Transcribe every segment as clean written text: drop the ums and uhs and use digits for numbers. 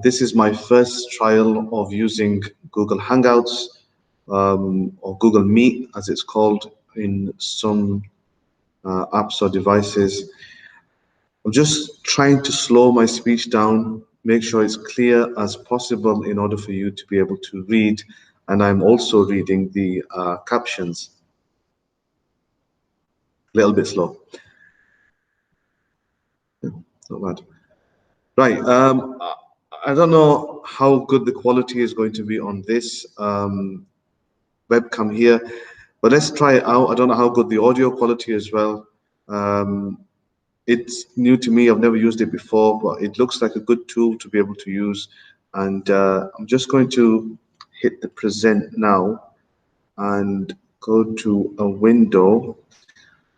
This is my first trial of using Google Hangouts, or Google Meet as it's called in some apps or devices. I'm just trying to slow my speech down, make sure it's clear as possible in order for you to be able to read. And I'm also reading the captions. A little bit slow. Not bad. Right. I don't know how good the quality is going to be on this webcam here, but let's try it out. I don't know how good the audio quality as well. Um, it's new to me. I've never used it before, but it looks like a good tool to be able to use. And I'm just going to hit the present now and go to a window.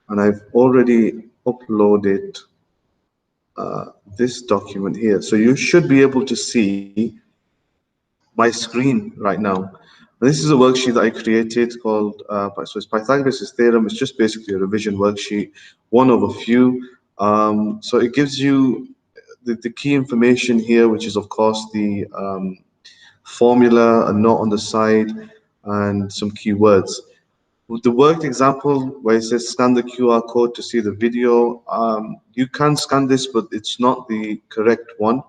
And I've already uploaded this document here. So you should be able to see my screen right now. And this is a worksheet that I created called, so it's Pythagoras' theorem. It's just basically a revision worksheet, one of a few. So it gives you the key information here, which is of course the formula, a note on the side, and some keywords. With the worked example where it says scan the QR code to see the video, you can scan this, but it's not the correct one.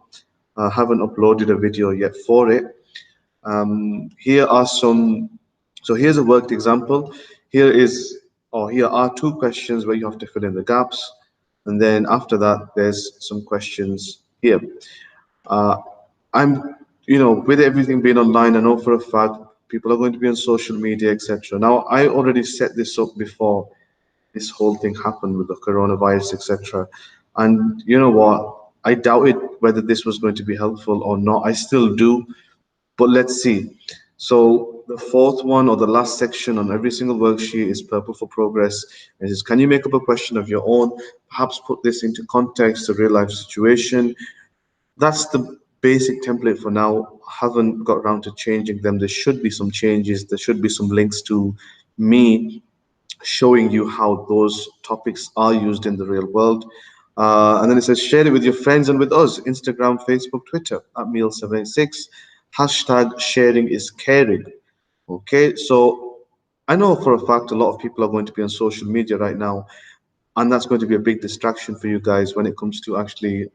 I haven't uploaded a video yet for it. Here are some, so here's a worked example. Here are two questions where you have to fill in the gaps. And then after that, there's some questions here. Uh, I'm, with everything being online, I know for a fact people are going to be on social media, etc. Now, I already set this up before this whole thing happened with the coronavirus, etc. And you know what? I doubted whether this was going to be helpful or not. I still do, but let's see. So the fourth one, or the last section on every single worksheet, is purple for progress. It says, can you make up a question of your own? Perhaps put this into context, a real life situation. That's the basic template for now. Haven't got around to changing them. There should be some changes. There should be some links to me showing you how those topics are used in the real world. And then it says, share it with your friends and with us, Instagram, Facebook, Twitter, at Meal786. Hashtag sharing is caring. Okay, so I know for a fact a lot of people are going to be on social media right now, and that's going to be a big distraction for you guys when it comes to actually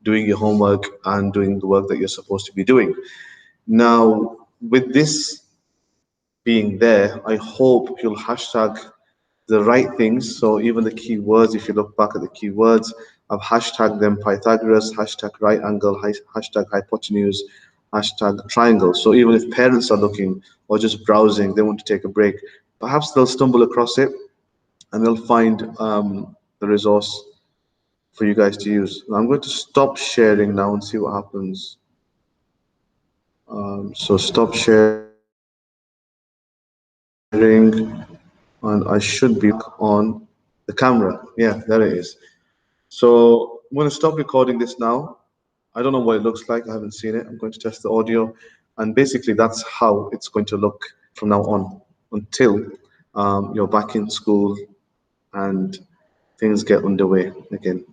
doing your homework and doing the work that you're supposed to be doing. Now, with this being there, I hope you'll hashtag the right things. So even the keywords, if you look back at the keywords, I've hashtagged them Pythagoras, hashtag right angle, hashtag hypotenuse, hashtag triangle. So even if parents are looking or just browsing, they want to take a break, perhaps they'll stumble across it and they'll find the resource for you guys to use. I'm going to stop sharing now and see what happens. So stop sharing, and I should be on the camera. Yeah, there it is. So I'm going to stop recording this now. I don't know what it looks like. I haven't seen it. I'm going to test the audio. And basically, that's how it's going to look from now on until you're back in school and things get underway again.